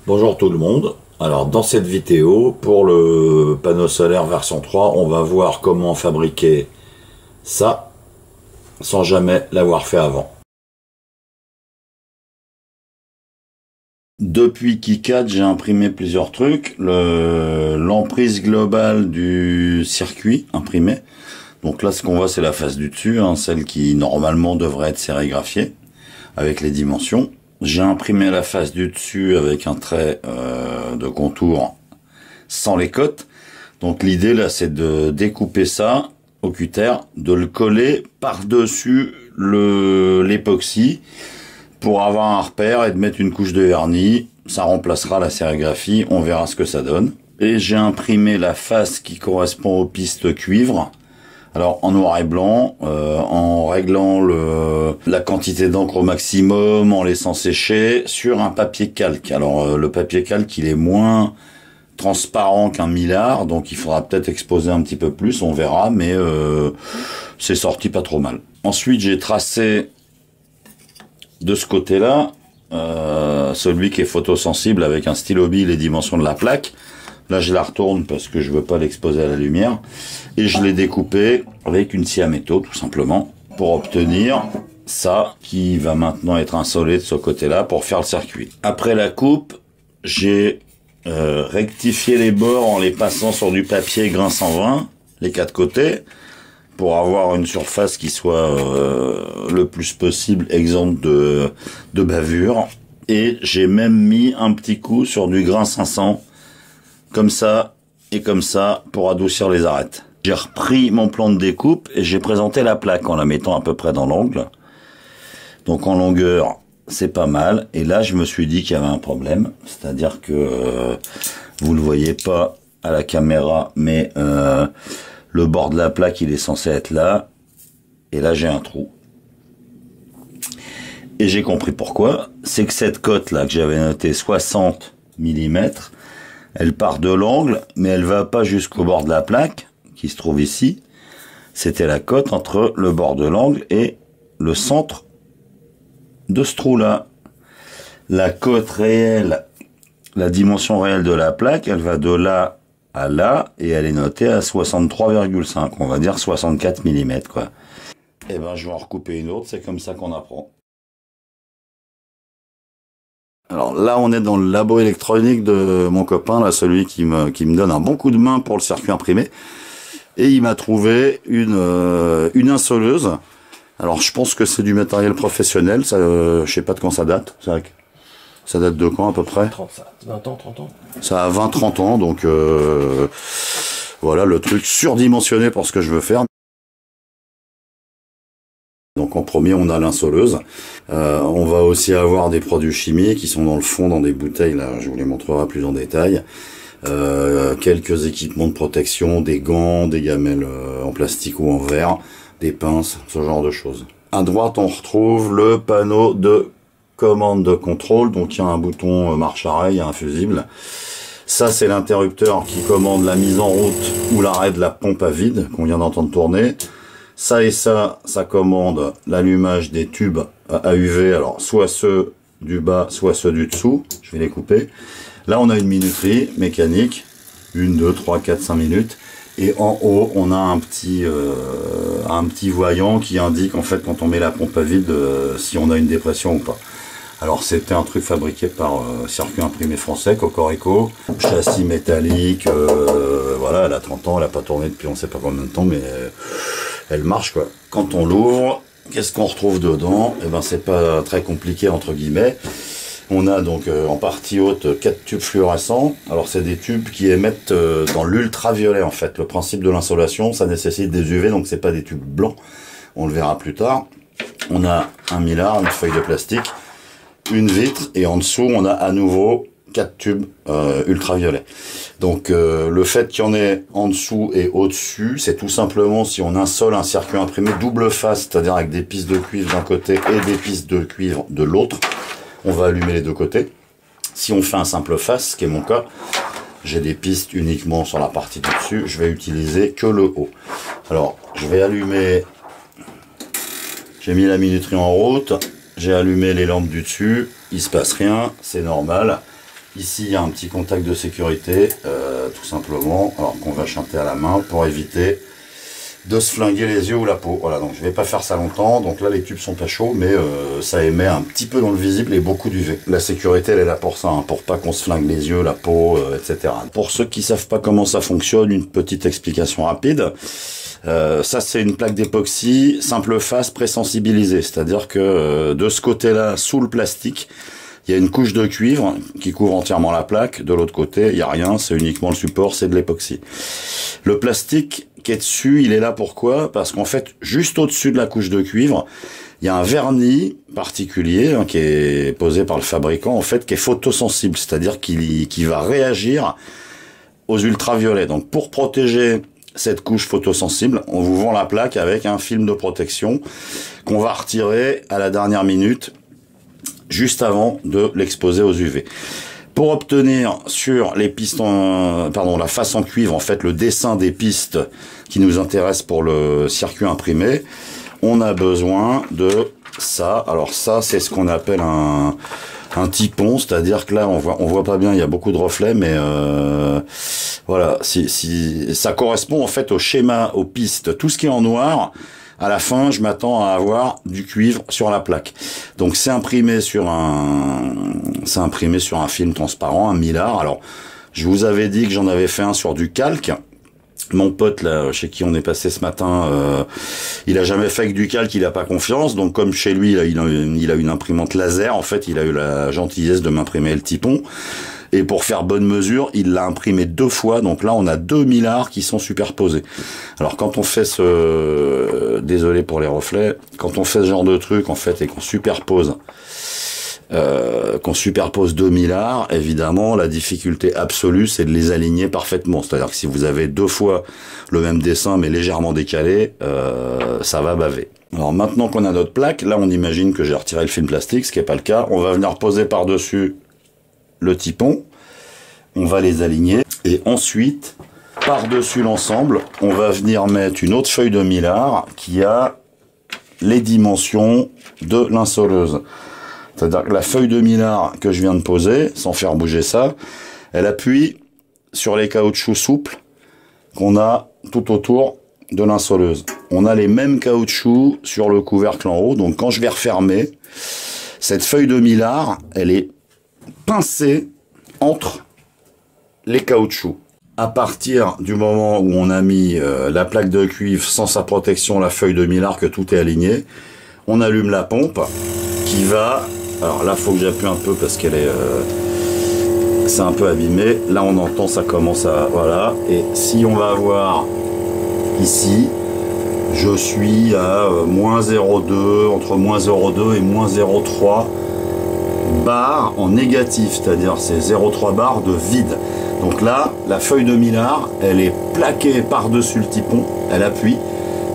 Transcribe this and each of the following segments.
Bonjour tout le monde. Alors dans cette vidéo, pour le panneau solaire version 3, on va voir comment fabriquer ça sans jamais l'avoir fait avant. Depuis KiCad, j'ai imprimé plusieurs trucs. L'emprise globale du circuit imprimé. Donc là, ce qu'on voit, c'est la face du dessus, hein, celle qui normalement devrait être sérigraphiée avec les dimensions. J'ai imprimé la face du dessus avec un trait de contour sans les cotes. Donc l'idée là, c'est de découper ça au cutter, de le coller par-dessus l'époxy pour avoir un repère et de mettre une couche de vernis. Ça remplacera la sérigraphie, on verra ce que ça donne. Et j'ai imprimé la face qui correspond aux pistes cuivre. Alors en noir et blanc, en réglant la quantité d'encre au maximum, en laissant sécher sur un papier calque. Alors le papier calque, il est moins transparent qu'un millard, donc il faudra peut-être exposer un petit peu plus, on verra, mais c'est sorti pas trop mal. Ensuite, j'ai tracé de ce côté-là, celui qui est photosensible avec un stylo bille les dimensions de la plaque. Là, je la retourne parce que je veux pas l'exposer à la lumière. Et je l'ai découpé avec une scie à métaux, tout simplement, pour obtenir ça, qui va maintenant être insolé de ce côté-là pour faire le circuit. Après la coupe, j'ai rectifié les bords en les passant sur du papier grain 120, les quatre côtés, pour avoir une surface qui soit le plus possible exempte de bavure. Et j'ai même mis un petit coup sur du grain 500, comme ça et comme ça, pour adoucir les arêtes. J'ai repris mon plan de découpe et j'ai présenté la plaque en la mettant à peu près dans l'angle. Donc en longueur, c'est pas mal. Et là, je me suis dit qu'il y avait un problème. C'est-à-dire que vous le voyez pas à la caméra, mais le bord de la plaque, il est censé être là. Et là, j'ai un trou. Et j'ai compris pourquoi. C'est que cette cote là, que j'avais notée 60 mm, elle part de l'angle, mais elle va pas jusqu'au bord de la plaque, qui se trouve ici. C'était la cote entre le bord de l'angle et le centre de ce trou-là. La cote réelle, la dimension réelle de la plaque, elle va de là à là, et elle est notée à 63,5, on va dire 64 mm, quoi. Et ben, je vais en recouper une autre, c'est comme ça qu'on apprend. Alors là, on est dans le labo électronique de mon copain, là, celui qui me donne un bon coup de main pour le circuit imprimé. Et il m'a trouvé une insoleuse. Alors je pense que c'est du matériel professionnel, ça, je sais pas de quand ça date, ça date de quand à peu près? 20 ans, 30 ans. Ça a 20-30 ans, donc voilà le truc surdimensionné pour ce que je veux faire. Donc en premier, on a l'insoleuse. On va aussi avoir des produits chimiques qui sont dans le fond, dans des bouteilles, là, je vous les montrerai plus en détail. Quelques équipements de protection, des gants, des gamelles en plastique ou en verre, des pinces, ce genre de choses. À droite, on retrouve le panneau de commande de contrôle. Donc il y a un bouton marche-arrêt, il y a un fusible. Ça, c'est l'interrupteur qui commande la mise en route ou l'arrêt de la pompe à vide qu'on vient d'entendre tourner. Ça et ça commande l'allumage des tubes à UV, alors soit ceux du bas, soit ceux du dessous. Je vais les couper. Là, on a une minuterie mécanique, 1, 2, 3, 4, 5 minutes. Et en haut, on a un petit voyant qui indique en fait quand on met la pompe à vide si on a une dépression ou pas. Alors c'était un truc fabriqué par Circuit Imprimé Français, Cocorico, châssis métallique, voilà, elle a 30 ans, elle n'a pas tourné depuis on sait pas combien de temps, mais elle marche quoi. Quand on l'ouvre, qu'est-ce qu'on retrouve dedans? Eh ben c'est pas très compliqué entre guillemets. On a donc en partie haute 4 tubes fluorescents. Alors c'est des tubes qui émettent dans l'ultraviolet en fait. Le principe de l'insolation, ça nécessite des UV, donc c'est pas des tubes blancs. On le verra plus tard. On a un millard, une feuille de plastique, une vitre, et en dessous on a à nouveau 4 tubes ultraviolets. Donc le fait qu'il y en ait en dessous et au-dessus, c'est tout simplement si on insole un circuit imprimé double face, c'est-à-dire avec des pistes de cuivre d'un côté et des pistes de cuivre de l'autre, on va allumer les deux côtés. Si on fait un simple face, ce qui est mon cas, j'ai des pistes uniquement sur la partie du dessus, je vais utiliser que le haut. Alors, je vais allumer, j'ai mis la minuterie en route, j'ai allumé les lampes du dessus, il se passe rien, c'est normal. Ici, il y a un petit contact de sécurité, tout simplement, alors qu'on va chanter à la main pour éviter de se flinguer les yeux ou la peau. Voilà, donc je vais pas faire ça longtemps. Donc là, les tubes sont pas chauds, mais ça émet un petit peu dans le visible et beaucoup d'UV. La sécurité, elle est là pour ça, hein, pour pas qu'on se flingue les yeux, la peau, etc. Pour ceux qui savent pas comment ça fonctionne, une petite explication rapide. Ça, c'est une plaque d'époxy simple face présensibilisée, c'est-à-dire que de ce côté-là, sous le plastique, il y a une couche de cuivre qui couvre entièrement la plaque. De l'autre côté, il n'y a rien, c'est uniquement le support, c'est de l'époxy. Le plastique qui est dessus, il est là pourquoi? Parce qu'en fait, juste au-dessus de la couche de cuivre, il y a un vernis particulier qui est posé par le fabricant, en fait, qui est photosensible, c'est-à-dire qu'il va réagir aux ultraviolets. Donc, pour protéger cette couche photosensible, on vous vend la plaque avec un film de protection qu'on va retirer à la dernière minute, juste avant de l'exposer aux UV. Pour obtenir sur les pistes la face en cuivre, en fait, le dessin des pistes qui nous intéresse pour le circuit imprimé, on a besoin de ça. Alors ça, c'est ce qu'on appelle un typon, c'est-à-dire que là, on voit pas bien, il y a beaucoup de reflets, mais voilà, si ça correspond en fait au schéma, aux pistes, tout ce qui est en noir. À la fin, je m'attends à avoir du cuivre sur la plaque. Donc c'est imprimé sur un film transparent, un mylar. Alors, je vous avais dit que j'en avais fait un sur du calque. Mon pote là, chez qui on est passé ce matin, il a jamais fait avec du calque, il a pas confiance. Donc comme chez lui, là, il a une imprimante laser. En fait, il a eu la gentillesse de m'imprimer le typon. Et pour faire bonne mesure, il l'a imprimé 2 fois. Donc là, on a 2 millars qui sont superposés. Alors quand on fait désolé pour les reflets, quand on fait ce genre de truc en fait et qu'on superpose 2 millars, évidemment, la difficulté absolue, c'est de les aligner parfaitement. C'est-à-dire que si vous avez 2 fois le même dessin, mais légèrement décalé, ça va baver. Alors maintenant qu'on a notre plaque, là on imagine que j'ai retiré le film plastique, ce qui n'est pas le cas. On va venir poser par-dessus le typon, on va les aligner, et ensuite, par-dessus l'ensemble, on va venir mettre une autre feuille de mylar qui a les dimensions de l'insoleuse. C'est-à-dire que la feuille de mylar que je viens de poser, sans faire bouger ça, elle appuie sur les caoutchoucs souples qu'on a tout autour de l'insoleuse. On a les mêmes caoutchoucs sur le couvercle en haut, donc quand je vais refermer, cette feuille de mylar, elle est pincée entre les caoutchoucs. À partir du moment où on a mis la plaque de cuivre sans sa protection, la feuille de mylar, que tout est aligné, on allume la pompe qui va... Alors là, il faut que j'appuie un peu parce qu'elle est... c'est un peu abîmé. Là, on entend, ça commence à... Voilà. Et si on va avoir ici, je suis à moins 0,2, entre moins 0,2 et moins 0,3 bar en négatif, c'est-à-dire c'est 0,3 bar de vide. Donc là, la feuille de mylar, elle est plaquée par-dessus le typon, elle appuie.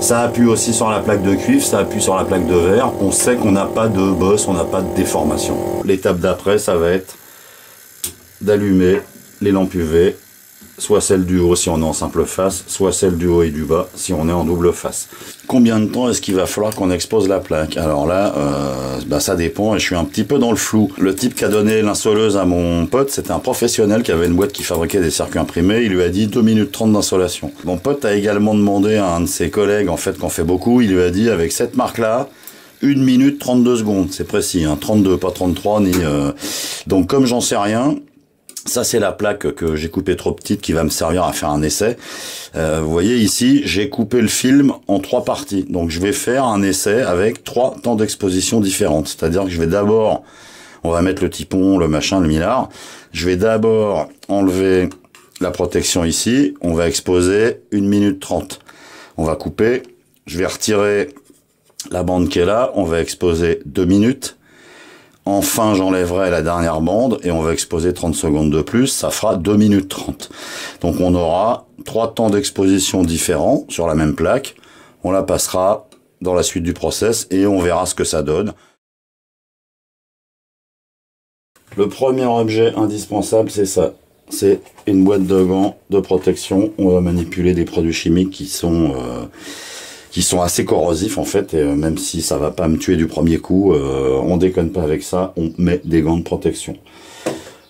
Ça appuie aussi sur la plaque de cuivre, ça appuie sur la plaque de verre. On sait qu'on n'a pas de bosse, on n'a pas de déformation. L'étape d'après, ça va être d'allumer les lampes UV, soit celle du haut si on est en simple face, soit celle du haut et du bas si on est en double face. Combien de temps est-ce qu'il va falloir qu'on expose la plaque? Alors là, ça dépend et je suis un petit peu dans le flou. Le type qui a donné l'insoleuse à mon pote, c'était un professionnel qui avait une boîte qui fabriquait des circuits imprimés. Il lui a dit 2 minutes 30 d'insolation. Mon pote a également demandé à un de ses collègues, en fait, qui en fait beaucoup, il lui a dit avec cette marque-là, 1 minute 32 secondes. C'est précis, hein, 32, pas 33, ni... Donc comme j'en sais rien... Ça, c'est la plaque que j'ai coupée trop petite qui va me servir à faire un essai. Vous voyez ici, j'ai coupé le film en 3 parties. Donc, je vais faire un essai avec 3 temps d'exposition différentes. C'est-à-dire que je vais d'abord, on va mettre le typon, le machin, le mylar. Je vais d'abord enlever la protection ici. On va exposer 1 minute 30. On va couper. Je vais retirer la bande qui est là. On va exposer 2 minutes. Enfin, j'enlèverai la dernière bande et on va exposer 30 secondes de plus. Ça fera 2 minutes 30. Donc, on aura 3 temps d'exposition différents sur la même plaque. On la passera dans la suite du process et on verra ce que ça donne. Le premier objet indispensable, c'est ça. C'est une boîte de gants de protection. On va manipuler des produits chimiques qui sont assez corrosifs en fait, et même si ça va pas me tuer du premier coup, on déconne pas avec ça, on met des gants de protection.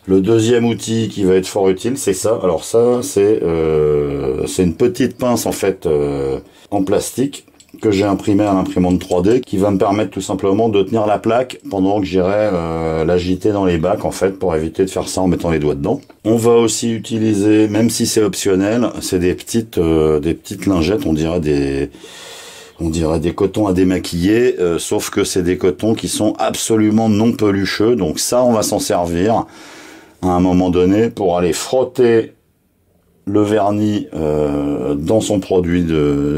Le deuxième outil qui va être fort utile, c'est ça. Alors ça, c'est une petite pince en fait en plastique que j'ai imprimé à l'imprimante 3D qui va me permettre tout simplement de tenir la plaque pendant que j'irai l'agiter dans les bacs en fait pour éviter de faire ça en mettant les doigts dedans. On va aussi utiliser, même si c'est optionnel, c'est des petites lingettes, on dirait des cotons à démaquiller, sauf que c'est des cotons qui sont absolument non pelucheux. Donc ça, on va s'en servir à un moment donné pour aller frotter le vernis dans son produit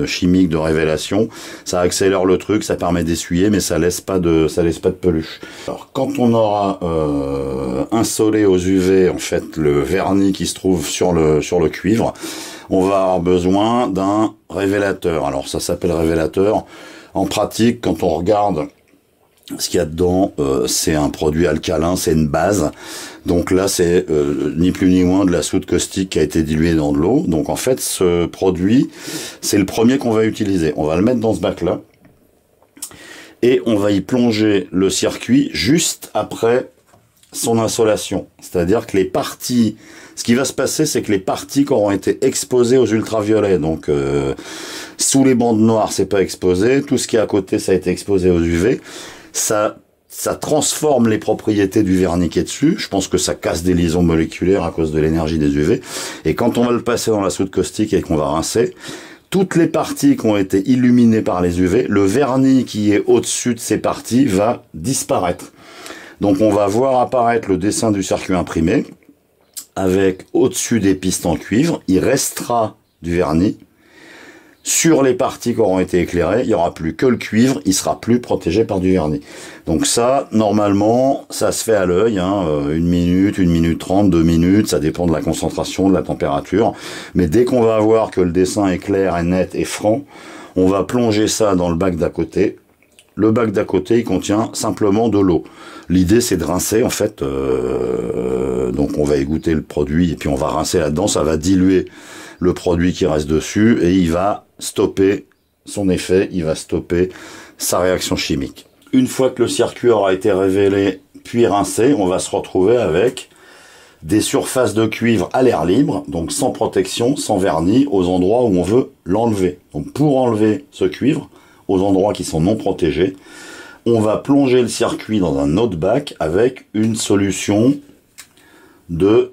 chimique de révélation. Ça accélère le truc, ça permet d'essuyer, mais ça laisse pas de peluche. Alors quand on aura insolé aux UV en fait le vernis qui se trouve sur le cuivre, on va avoir besoin d'un révélateur. Alors ça s'appelle révélateur. En pratique, quand on regarde ce qu'il y a dedans, c'est un produit alcalin, c'est une base. Donc là, c'est ni plus ni moins de la soude caustique qui a été diluée dans de l'eau. Donc en fait, ce produit, c'est le premier qu'on va utiliser. On va le mettre dans ce bac-là. Et on va y plonger le circuit juste après son insolation. C'est-à-dire que les parties... Ce qui va se passer, c'est que les parties qui auront été exposées aux ultraviolets, donc sous les bandes noires, c'est pas exposé. Tout ce qui est à côté, ça a été exposé aux UV. Ça transforme les propriétés du vernis qui est dessus. Je pense que ça casse des liaisons moléculaires à cause de l'énergie des UV. Et quand on va le passer dans la soude caustique et qu'on va rincer, toutes les parties qui ont été illuminées par les UV, le vernis qui est au-dessus de ces parties va disparaître. Donc on va voir apparaître le dessin du circuit imprimé avec au-dessus des pistes en cuivre. Il restera du vernis. Sur les parties qui auront été éclairées, il n'y aura plus que le cuivre, il sera plus protégé par du vernis. Donc ça, normalement, ça se fait à l'œil, hein, 1 minute, 1 minute 30, 2 minutes, ça dépend de la concentration, de la température. Mais dès qu'on va voir que le dessin est clair, est net et franc, on va plonger ça dans le bac d'à côté. Le bac d'à côté, il contient simplement de l'eau. L'idée, c'est de rincer, en fait. Donc on va égoutter le produit et puis on va rincer là-dedans, ça va diluer le produit qui reste dessus et il va stopper son effet, il va stopper sa réaction chimique. Une fois que le circuit aura été révélé puis rincé, on va se retrouver avec des surfaces de cuivre à l'air libre, donc sans protection, sans vernis, aux endroits où on veut l'enlever. Donc pour enlever ce cuivre, aux endroits qui sont non protégés, on va plonger le circuit dans un autre bac avec une solution de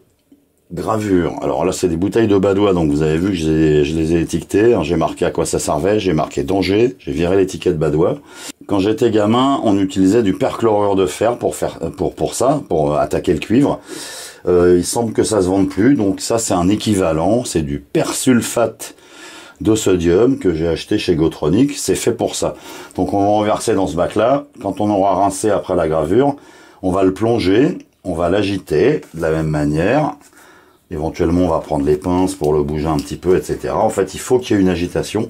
gravure. Alors là, c'est des bouteilles de Badois, donc vous avez vu que je les ai étiquetées. J'ai marqué à quoi ça servait, j'ai marqué danger, j'ai viré l'étiquette Badois. Quand j'étais gamin, on utilisait du perchlorure de fer pour attaquer le cuivre. Il semble que ça se vende plus, donc ça c'est un équivalent, c'est du persulfate de sodium que j'ai acheté chez Gotronic, c'est fait pour ça. Donc on va renverser dans ce bac-là. Quand on aura rincé après la gravure, on va le plonger, on va l'agiter de la même manière. Éventuellement, on va prendre les pinces pour le bouger un petit peu, etc. En fait, il faut qu'il y ait une agitation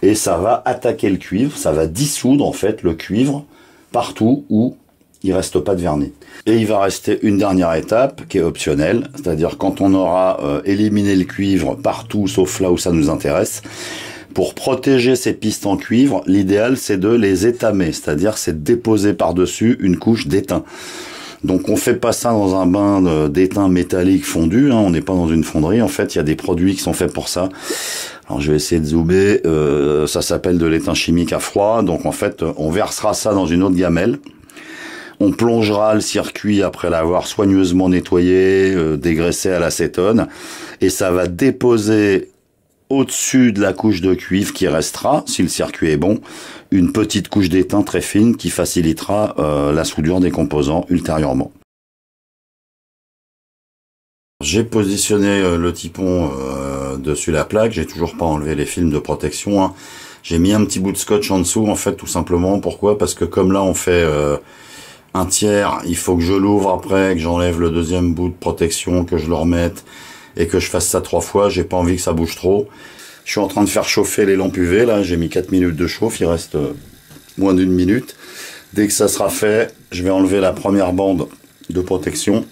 et ça va attaquer le cuivre, ça va dissoudre en fait le cuivre partout où il reste pas de vernis. Et il va rester une dernière étape qui est optionnelle, c'est-à-dire quand on aura éliminé le cuivre partout sauf là où ça nous intéresse, pour protéger ces pistes en cuivre, l'idéal c'est de les étamer, c'est-à-dire c'est de déposer par-dessus une couche d'étain. Donc on fait pas ça dans un bain d'étain métallique fondu, hein, on n'est pas dans une fonderie, en fait il y a des produits qui sont faits pour ça. Alors je vais essayer de zoomer, ça s'appelle de l'étain chimique à froid, donc en fait on versera ça dans une autre gamelle. On plongera le circuit après l'avoir soigneusement nettoyé, dégraissé à l'acétone, et ça va déposer au-dessus de la couche de cuivre qui restera, si le circuit est bon, une petite couche d'étain très fine qui facilitera la soudure des composants ultérieurement. J'ai positionné le typon dessus la plaque, j'ai toujours pas enlevé les films de protection, hein. J'ai mis un petit bout de scotch en dessous, en fait, tout simplement. Pourquoi? Parce que comme là on fait un tiers, il faut que je l'ouvre après, que j'enlève le deuxième bout de protection, que je le remette et que je fasse ça 3 fois. J'ai pas envie que ça bouge trop. Je suis en train de faire chauffer les lampes UV, là, j'ai mis 4 minutes de chauffe, il reste moins d'1 minute. Dès que ça sera fait, je vais enlever la première bande de protection.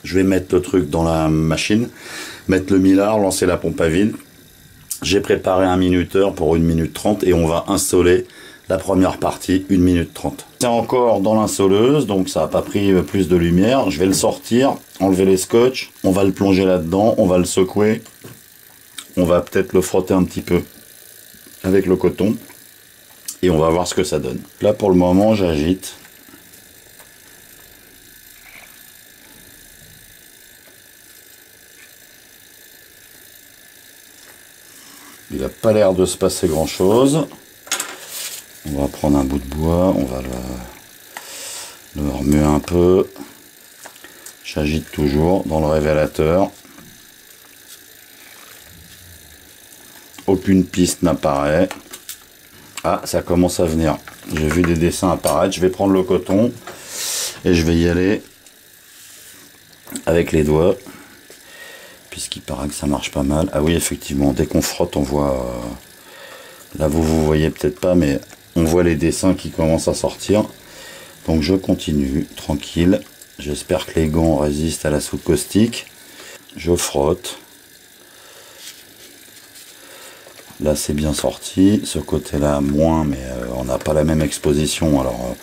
Je vais mettre le truc dans la machine, mettre le millard, lancer la pompe à vide. J'ai préparé un minuteur pour 1 minute 30 et on va insoler La première partie, 1 minute 30. C'est encore dans l'insoleuse, donc ça n'a pas pris plus de lumière. Je vais le sortir, enlever les scotch, on va le plonger là-dedans, on va le secouer. On va peut-être le frotter un petit peu avec le coton. Et on va voir ce que ça donne. Là pour le moment, j'agite. Il n'a pas l'air de se passer grand chose. On va prendre un bout de bois, on va le remuer un peu. J'agite toujours dans le révélateur. Aucune piste n'apparaît. Ah, ça commence à venir. J'ai vu des dessins apparaître. Je vais prendre le coton et je vais y aller avec les doigts. Puisqu'il paraît que ça marche pas mal. Ah oui, effectivement, dès qu'on frotte, on voit... là, vous voyez peut-être pas, mais on voit les dessins qui commencent à sortir. Donc je continue, tranquille. J'espère que les gants résistent à la soude caustique. Je frotte. Là, c'est bien sorti. Ce côté-là, moins, mais on n'a pas la même exposition. Alors,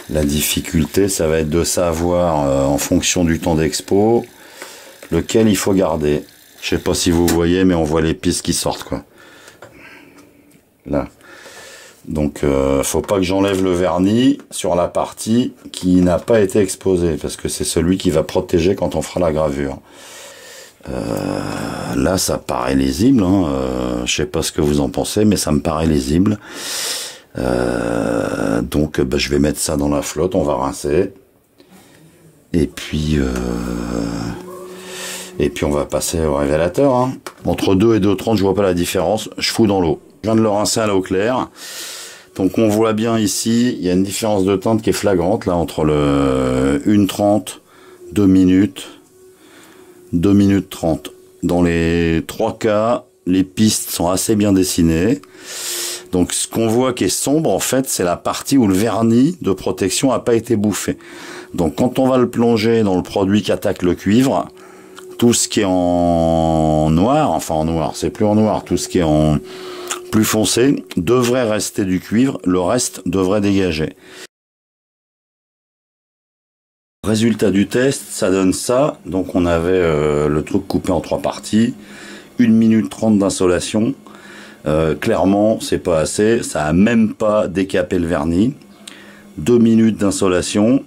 la difficulté, ça va être de savoir, en fonction du temps d'expo, lequel il faut garder. Je sais pas si vous voyez, mais on voit les pistes qui sortent, quoi. Là. Donc, faut pas que j'enlève le vernis sur la partie qui n'a pas été exposée, parce que c'est celui qui va protéger quand on fera la gravure. Là, ça paraît lisible. Hein. Je sais pas ce que vous en pensez, mais ça me paraît lisible. Donc, je vais mettre ça dans la flotte. On va rincer. Et puis on va passer au révélateur. Hein. Entre 2 et 2,30, je vois pas la différence. Je fous dans l'eau. Je viens de le rincer à l'eau claire. Donc, on voit bien ici, il y a une différence de teinte qui est flagrante là entre le 1,30, 2 minutes. 2 minutes 30. Dans les 3 cas, les pistes sont assez bien dessinées. Donc ce qu'on voit qui est sombre, en fait, c'est la partie où le vernis de protection n'a pas été bouffé. Donc quand on va le plonger dans le produit qui attaque le cuivre, tout ce qui est en noir, enfin en noir, c'est plus en noir, tout ce qui est en plus foncé, devrait rester du cuivre, le reste devrait dégager. Résultat du test, ça donne ça. Donc on avait le truc coupé en 3 parties. 1 minute 30 d'insolation. Clairement, c'est pas assez. Ça a même pas décapé le vernis. 2 minutes d'insolation.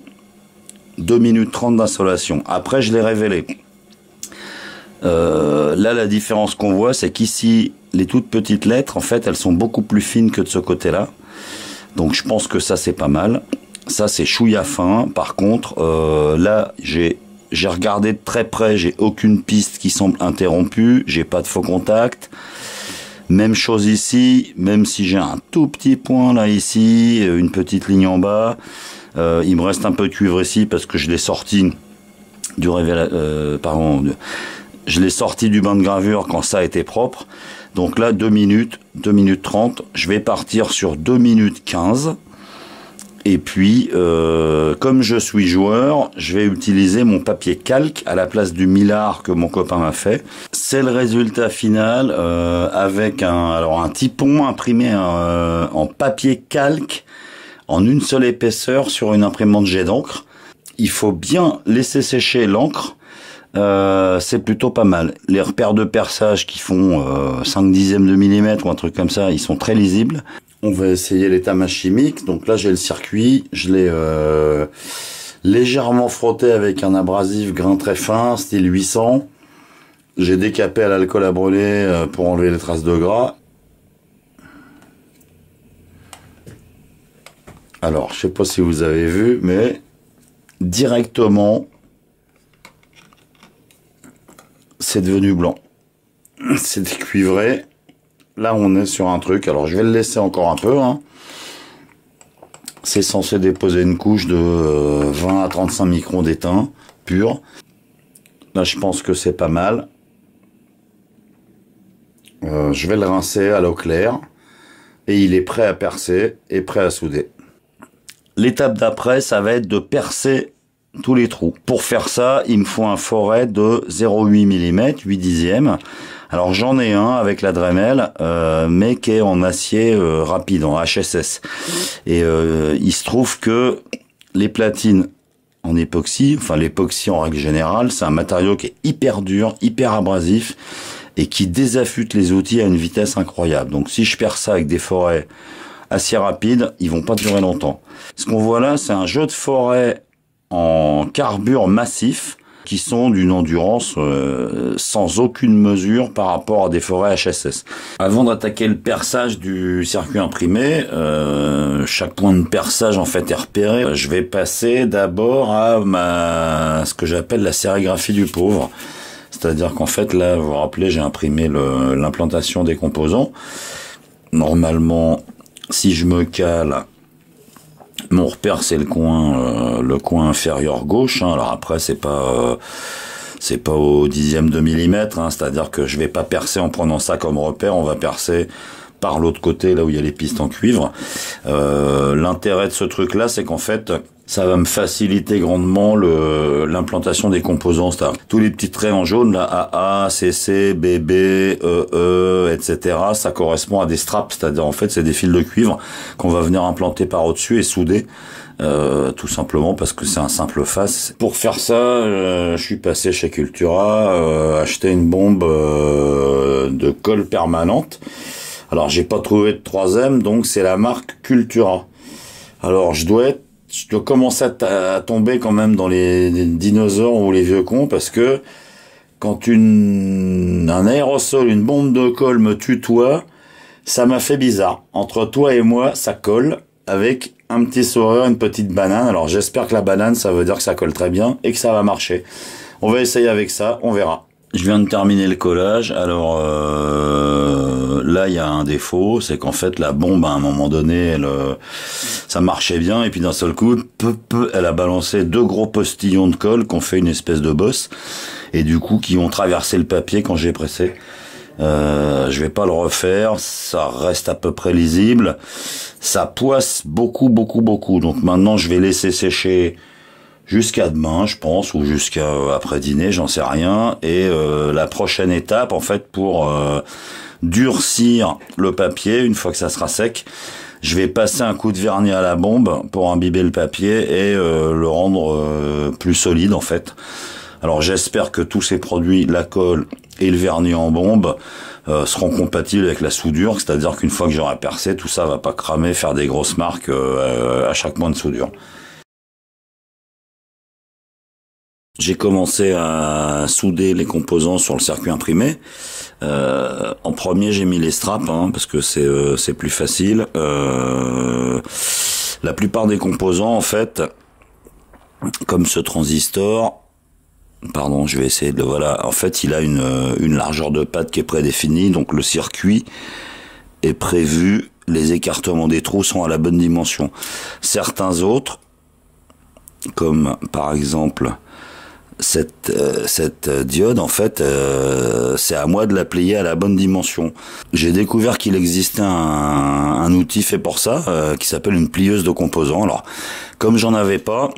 2 minutes 30 d'insolation. Après, je l'ai révélé. Là, la différence qu'on voit, c'est qu'ici, les toutes petites lettres, en fait, elles sont beaucoup plus fines que de ce côté-là. Donc je pense que ça, c'est pas mal. Ça, c'est chouïa fin. Par contre, là, j'ai regardé de très près. J'ai aucune piste qui semble interrompue. J'ai pas de faux contact. Même chose ici. Même si j'ai un tout petit point là, ici, une petite ligne en bas. Il me reste un peu de cuivre ici parce que je l'ai sorti du je l'ai sorti du bain de gravure quand ça a été propre. Donc là, 2 minutes 30. Je vais partir sur 2 minutes 15. Et puis, comme je suis joueur, je vais utiliser mon papier calque à la place du millard que mon copain m'a fait. C'est le résultat final avec un typon imprimé en papier calque en une seule épaisseur sur une imprimante jet d'encre. Il faut bien laisser sécher l'encre. C'est plutôt pas mal. Les repères de perçage qui font 5 dixièmes de millimètre ou un truc comme ça, ils sont très lisibles. On va essayer l'étamage chimique. Donc là, j'ai le circuit. Je l'ai légèrement frotté avec un abrasif grain très fin, style 800. J'ai décapé à l'alcool à brûler pour enlever les traces de gras. Alors, je sais pas si vous avez vu, mais directement, c'est devenu blanc. C'est décuivré. Là, on est sur un truc. Alors, je vais le laisser encore un peu. Hein. C'est censé déposer une couche de 20 à 35 microns d'étain pur. Là, je pense que c'est pas mal. Je vais le rincer à l'eau claire. Et il est prêt à percer et prêt à souder. L'étape d'après, ça va être de percer tous les trous. Pour faire ça, il me faut un forêt de 0,8 mm, 8 dixièmes. Alors j'en ai un avec la Dremel, mais qui est en acier rapide, en HSS. Et il se trouve que les platines en époxy, enfin l'époxy en règle générale, c'est un matériau qui est hyper dur, hyper abrasif, et qui désaffûte les outils à une vitesse incroyable. Donc si je perds ça avec des forêts acier rapide, ils vont pas durer longtemps. Ce qu'on voit là, c'est un jeu de forêt en carbure massif, qui sont d'une endurance sans aucune mesure par rapport à des forêts HSS. Avant d'attaquer le perçage du circuit imprimé, chaque point de perçage en fait est repéré. Je vais passer d'abord à ce que j'appelle la sérigraphie du pauvre. C'est-à-dire qu'en fait là, vous vous rappelez, j'ai imprimé l'implantation des composants. Normalement, si je me cale, mon repère c'est le coin inférieur gauche. Hein. Alors après c'est pas au dixième de millimètre. Hein. C'est-à-dire que je vais pas percer en prenant ça comme repère. On va percer par l'autre côté là où il y a les pistes en cuivre. L'intérêt de ce truc là, c'est qu'en fait ça va me faciliter grandement l'implantation des composants. C'est-à-dire tous les petits traits en jaune là, AA, CC, BB, EE, etc. Ça correspond à des straps, c'est-à-dire en fait c'est des fils de cuivre qu'on va venir implanter par au-dessus et souder. Tout simplement parce que c'est un simple face. Pour faire ça, je suis passé chez Cultura, acheter une bombe de colle permanente. Alors j'ai pas trouvé de 3M, donc c'est la marque Cultura. Alors je dois commencer à tomber quand même dans les dinosaures ou les vieux cons, parce que quand un aérosol, une bombe de colle me tutoie, ça m'a fait bizarre. Entre toi et moi, ça colle avec un petit sourire, une petite banane. Alors j'espère que la banane, ça veut dire que ça colle très bien et que ça va marcher. On va essayer avec ça, on verra. Je viens de terminer le collage. Alors là, il y a un défaut, c'est qu'en fait la bombe à un moment donné, ça marchait bien et puis d'un seul coup, elle a balancé 2 gros postillons de colle qui ont fait une espèce de bosse et du coup qui ont traversé le papier quand j'ai pressé. Je vais pas le refaire, ça reste à peu près lisible. Ça poisse beaucoup. Donc maintenant, je vais laisser sécher jusqu'à demain, je pense, ou jusqu'à après dîner, j'en sais rien. Et la prochaine étape, en fait, pour durcir le papier, une fois que ça sera sec, je vais passer un coup de vernis à la bombe pour imbiber le papier et le rendre plus solide, en fait. Alors j'espère que tous ces produits, la colle et le vernis en bombe, seront compatibles avec la soudure, c'est-à-dire qu'une fois que j'aurai percé, tout ça va pas cramer, faire des grosses marques à chaque point de soudure. J'ai commencé à souder les composants sur le circuit imprimé. En premier, j'ai mis les straps, hein, parce que c'est plus facile. La plupart des composants, en fait, comme ce transistor, pardon, je vais essayer de voilà. En fait, il a une largeur de pâte qui est prédéfinie, donc le circuit est prévu. Les écartements des trous sont à la bonne dimension. Certains autres, comme par exemple cette diode, en fait, c'est à moi de la plier à la bonne dimension. J'ai découvert qu'il existait un outil fait pour ça, qui s'appelle une plieuse de composants. Alors, comme j'en avais pas,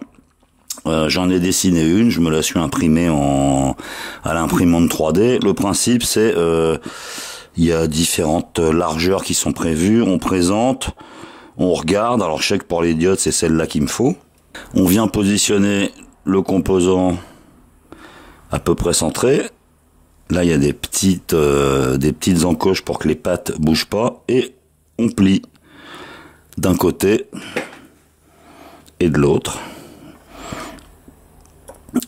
j'en ai dessiné une, je me la suis imprimée à l'imprimante 3D. Le principe, c'est il y a différentes largeurs qui sont prévues. On présente, on regarde. Alors, je sais que pour les diodes, c'est celle-là qu'il me faut. On vient positionner le composant à peu près centré. Là, il y a des petites encoches pour que les pattes bougent pas, et on plie d'un côté et de l'autre.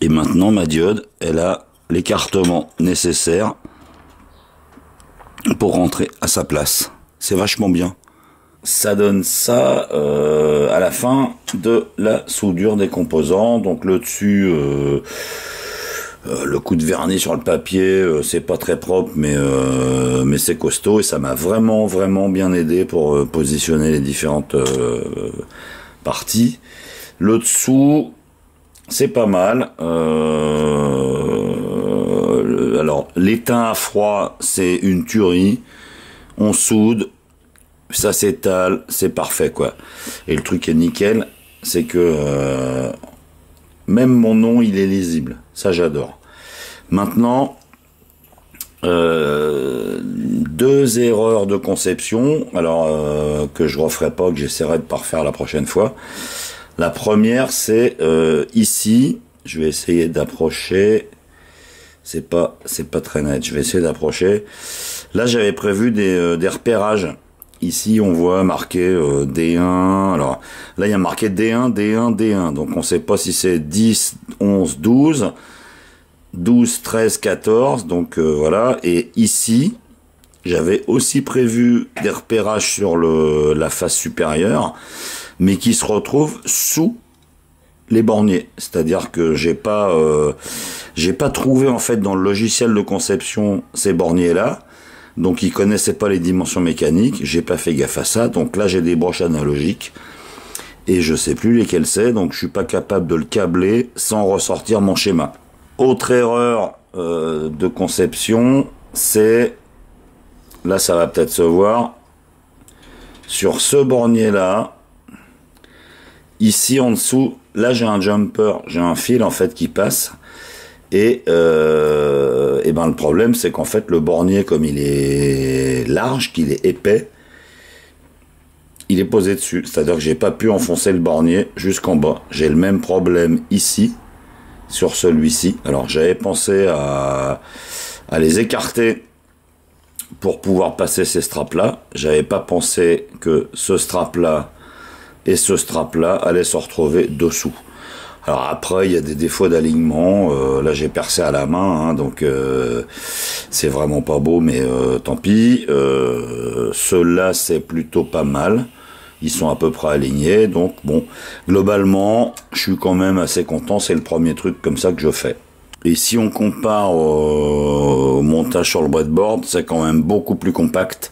Et maintenant, ma diode, elle a l'écartement nécessaire pour rentrer à sa place. C'est vachement bien. Ça donne ça à la fin de la soudure des composants. Donc le dessus, le coup de vernis sur le papier, c'est pas très propre, mais c'est costaud, et ça m'a vraiment bien aidé pour positionner les différentes parties. Le dessous, c'est pas mal. Alors l'étain à froid, c'est une tuerie. On soude, ça s'étale, c'est parfait quoi. Et le truc est nickel, c'est que même mon nom il est lisible, ça j'adore. Maintenant, deux erreurs de conception, alors que je referai pas, que j'essaierai de pas refaire la prochaine fois. La première, c'est ici, je vais essayer d'approcher, c'est pas très net, je vais essayer d'approcher. Là, j'avais prévu des repérages. Ici, on voit marqué D1. Alors là, il y a marqué D1, D1, D1. Donc, on ne sait pas si c'est 10, 11, 12, 12, 13, 14. Donc, voilà. Et ici, j'avais aussi prévu des repérages sur la face supérieure, mais qui se retrouvent sous les borniers. C'est-à-dire que j'ai pas trouvé, en fait, dans le logiciel de conception ces borniers-là. Donc ils connaissaient pas les dimensions mécaniques, j'ai pas fait gaffe à ça, donc là j'ai des broches analogiques et je sais plus lesquelles c'est, donc je suis pas capable de le câbler sans ressortir mon schéma. Autre erreur de conception, c'est, là ça va peut-être se voir, sur ce bornier là, ici en dessous, là j'ai un jumper, j'ai un fil en fait qui passe. Et ben le problème c'est qu'en fait le bornier, comme il est large, qu'il est épais, il est posé dessus. C'est-à-dire que j'ai pas pu enfoncer le bornier jusqu'en bas. J'ai le même problème ici, sur celui-ci. Alors j'avais pensé à les écarter pour pouvoir passer ces straps là. J'avais pas pensé que ce strap là et ce strap là allaient se retrouver dessous. Alors après, il y a des défauts d'alignement. Là, j'ai percé à la main, hein, donc c'est vraiment pas beau, mais tant pis. Ceux-là, c'est plutôt pas mal. Ils sont à peu près alignés, donc bon, globalement, je suis quand même assez content. C'est le premier truc comme ça que je fais. Et si on compare au montage sur le breadboard, c'est quand même beaucoup plus compact.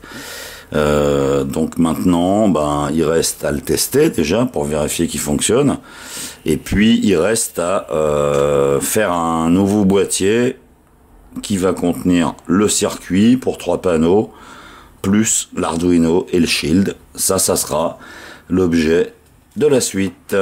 Donc maintenant, ben, il reste à le tester déjà pour vérifier qu'il fonctionne. Et puis il reste à faire un nouveau boîtier qui va contenir le circuit pour 3 panneaux, plus l'Arduino et le Shield. Ça sera l'objet de la suite.